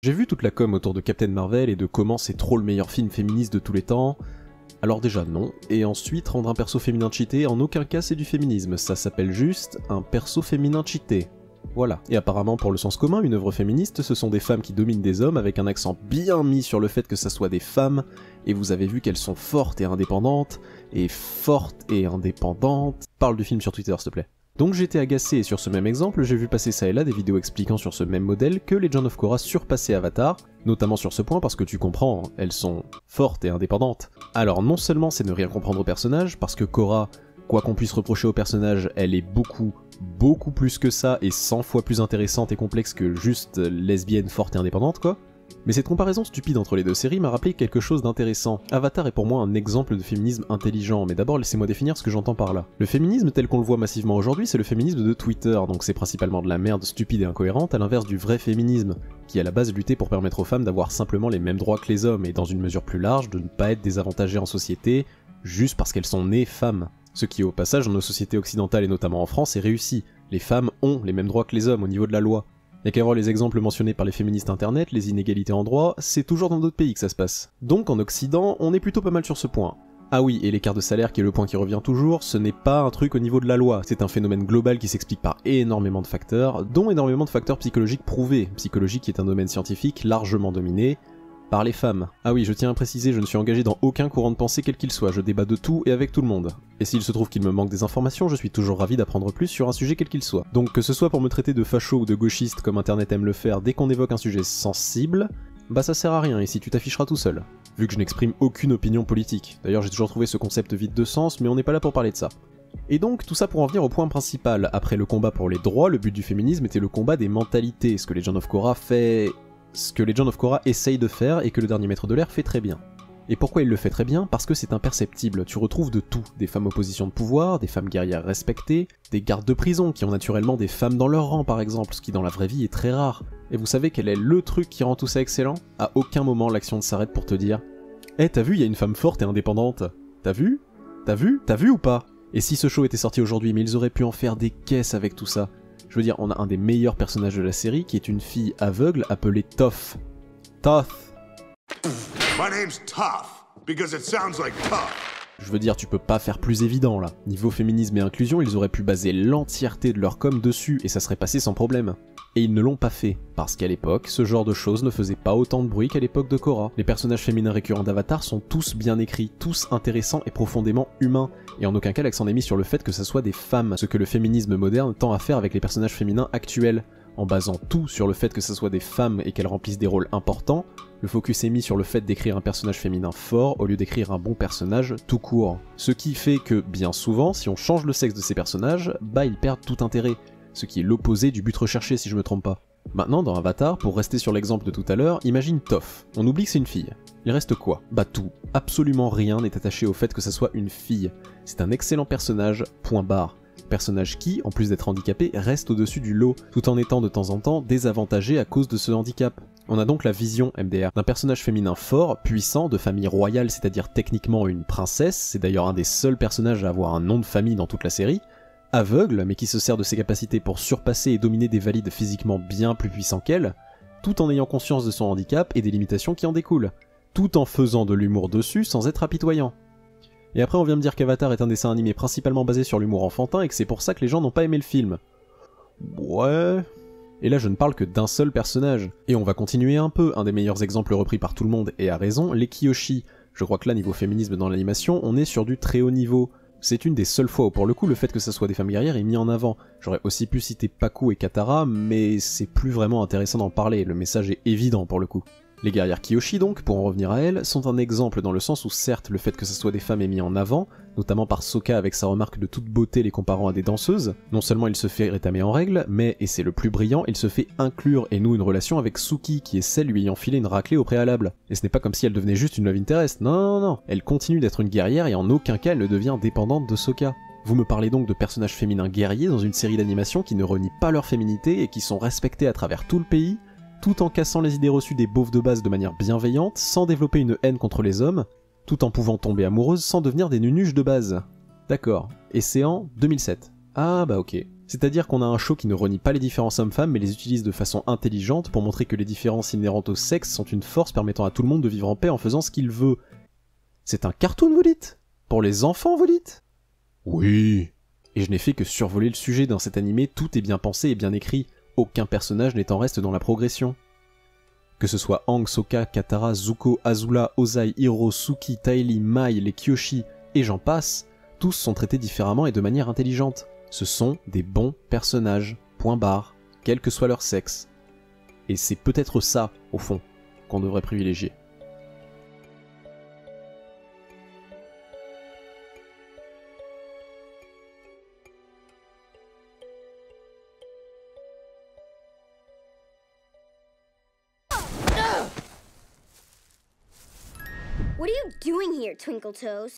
J'ai vu toute la com autour de Captain Marvel et de comment c'est trop le meilleur film féministe de tous les temps. Alors déjà non, et ensuite rendre un perso féminin cheaté, en aucun cas c'est du féminisme, ça s'appelle juste un perso féminin cheaté. Voilà. Et apparemment pour le sens commun, une œuvre féministe, ce sont des femmes qui dominent des hommes avec un accent bien mis sur le fait que ça soit des femmes, et vous avez vu qu'elles sont fortes et indépendantes, Parle du film sur Twitter s'il te plaît. Donc j'étais agacé et sur ce même exemple, j'ai vu passer ça et là des vidéos expliquant sur ce même modèle que Legend of Korra surpassait Avatar, notamment sur ce point parce que tu comprends, elles sont fortes et indépendantes. Alors non seulement c'est ne rien comprendre au personnage, parce que Korra, quoi qu'on puisse reprocher au personnage, elle est beaucoup plus que ça et 100 fois plus intéressante et complexe que juste lesbienne forte et indépendante quoi. Mais cette comparaison stupide entre les deux séries m'a rappelé quelque chose d'intéressant. Avatar est pour moi un exemple de féminisme intelligent, mais d'abord laissez-moi définir ce que j'entends par là. Le féminisme tel qu'on le voit massivement aujourd'hui, c'est le féminisme de Twitter, donc c'est principalement de la merde stupide et incohérente, à l'inverse du vrai féminisme, qui à la base luttait pour permettre aux femmes d'avoir simplement les mêmes droits que les hommes, et dans une mesure plus large, de ne pas être désavantagées en société, juste parce qu'elles sont nées femmes. Ce qui au passage dans nos sociétés occidentales et notamment en France est réussi. Les femmes ont les mêmes droits que les hommes au niveau de la loi. Y'a qu'à voir les exemples mentionnés par les féministes internet, les inégalités en droit, c'est toujours dans d'autres pays que ça se passe. Donc en Occident, on est plutôt pas mal sur ce point. Ah oui, et l'écart de salaire qui est le point qui revient toujours, ce n'est pas un truc au niveau de la loi, c'est un phénomène global qui s'explique par énormément de facteurs, dont énormément de facteurs psychologiques prouvés, psychologie qui est un domaine scientifique largement dominé par les femmes. Ah oui, je tiens à préciser, je ne suis engagé dans aucun courant de pensée quel qu'il soit, je débat de tout et avec tout le monde. Et s'il se trouve qu'il me manque des informations, je suis toujours ravi d'apprendre plus sur un sujet quel qu'il soit. Donc que ce soit pour me traiter de facho ou de gauchiste comme internet aime le faire dès qu'on évoque un sujet sensible, bah ça sert à rien ici, tu t'afficheras tout seul. Vu que je n'exprime aucune opinion politique. D'ailleurs j'ai toujours trouvé ce concept vide de sens, mais on n'est pas là pour parler de ça. Et donc tout ça pour en venir au point principal, après le combat pour les droits, le but du féminisme était le combat des mentalités, ce que Legend of Korra essaye de faire et que le dernier maître de l'air fait très bien. Et pourquoi il le fait très bien? Parce que c'est imperceptible, tu retrouves de tout, des femmes en position de pouvoir, des femmes guerrières respectées, des gardes de prison qui ont naturellement des femmes dans leur rang par exemple, ce qui dans la vraie vie est très rare. Et vous savez quel est le truc qui rend tout ça excellent? À aucun moment l'action ne s'arrête pour te dire « Eh t'as vu, il y a une femme forte et indépendante. T'as vu? T'as vu ou pas ?» Et si ce show était sorti aujourd'hui, mais ils auraient pu en faire des caisses avec tout ça. Je veux dire, on a un des meilleurs personnages de la série qui est une fille aveugle appelée Toph. Toph. My name's Toph, because it sounds like tough. Je veux dire, tu peux pas faire plus évident là. Niveau féminisme et inclusion, ils auraient pu baser l'entièreté de leur com dessus et ça serait passé sans problème. Et ils ne l'ont pas fait, parce qu'à l'époque, ce genre de choses ne faisait pas autant de bruit qu'à l'époque de Korra. Les personnages féminins récurrents d'Avatar sont tous bien écrits, tous intéressants et profondément humains, et en aucun cas l'accent n'est mis sur le fait que ce soit des femmes, ce que le féminisme moderne tend à faire avec les personnages féminins actuels. En basant tout sur le fait que ce soit des femmes et qu'elles remplissent des rôles importants, le focus est mis sur le fait d'écrire un personnage féminin fort au lieu d'écrire un bon personnage tout court. Ce qui fait que, bien souvent, si on change le sexe de ces personnages, bah ils perdent tout intérêt. Ce qui est l'opposé du but recherché si je me trompe pas. Maintenant, dans Avatar, pour rester sur l'exemple de tout à l'heure, imagine Toph. On oublie que c'est une fille. Il reste quoi? Bah tout. Absolument rien n'est attaché au fait que ça soit une fille. C'est un excellent personnage, point barre. Personnage qui, en plus d'être handicapé, reste au-dessus du lot, tout en étant de temps en temps désavantagé à cause de ce handicap. On a donc la vision, MDR, d'un personnage féminin fort, puissant, de famille royale, c'est-à-dire techniquement une princesse, c'est d'ailleurs un des seuls personnages à avoir un nom de famille dans toute la série, aveugle, mais qui se sert de ses capacités pour surpasser et dominer des valides physiquement bien plus puissants qu'elle, tout en ayant conscience de son handicap et des limitations qui en découlent, tout en faisant de l'humour dessus sans être apitoyant. Et après on vient me dire qu'Avatar est un dessin animé principalement basé sur l'humour enfantin et que c'est pour ça que les gens n'ont pas aimé le film. Ouais... Et là je ne parle que d'un seul personnage. Et on va continuer un peu, un des meilleurs exemples repris par tout le monde, et à raison, les Kyoshi. Je crois que là, niveau féminisme dans l'animation, on est sur du très haut niveau. C'est une des seules fois où pour le coup le fait que ça soit des femmes guerrières est mis en avant. J'aurais aussi pu citer Pacu et Katara, mais c'est plus vraiment intéressant d'en parler, le message est évident pour le coup. Les guerrières Kyoshi donc, pour en revenir à elles, sont un exemple dans le sens où certes le fait que ce soit des femmes est mis en avant, notamment par Sokka avec sa remarque de toute beauté les comparant à des danseuses, non seulement il se fait rétamer en règle, mais, et c'est le plus brillant, il se fait inclure et noue une relation avec Suki qui est celle lui ayant filé une raclée au préalable. Et ce n'est pas comme si elle devenait juste une love interest, non, elle continue d'être une guerrière et en aucun cas elle ne devient dépendante de Sokka. Vous me parlez donc de personnages féminins guerriers dans une série d'animation qui ne renient pas leur féminité et qui sont respectés à travers tout le pays, tout en cassant les idées reçues des beaufs de base de manière bienveillante, sans développer une haine contre les hommes, tout en pouvant tomber amoureuses sans devenir des nunuches de base. D'accord, et c'est en 2007. Ah bah ok. C'est-à-dire qu'on a un show qui ne renie pas les différences hommes-femmes mais les utilise de façon intelligente pour montrer que les différences inhérentes au sexe sont une force permettant à tout le monde de vivre en paix en faisant ce qu'il veut. C'est un cartoon, vous dites? Pour les enfants, vous dites? Oui. Et je n'ai fait que survoler le sujet. Dans cet animé, tout est bien pensé et bien écrit, aucun personnage n'est en reste dans la progression. Que ce soit Aang, Sokka, Katara, Zuko, Azula, Ozai, Hiro, Suki, Ty Lee, Mai, les Kyoshi, et j'en passe, tous sont traités différemment et de manière intelligente. Ce sont des bons personnages, point barre, quel que soit leur sexe. Et c'est peut-être ça, au fond, qu'on devrait privilégier. What are you doing here, Twinkle Toes?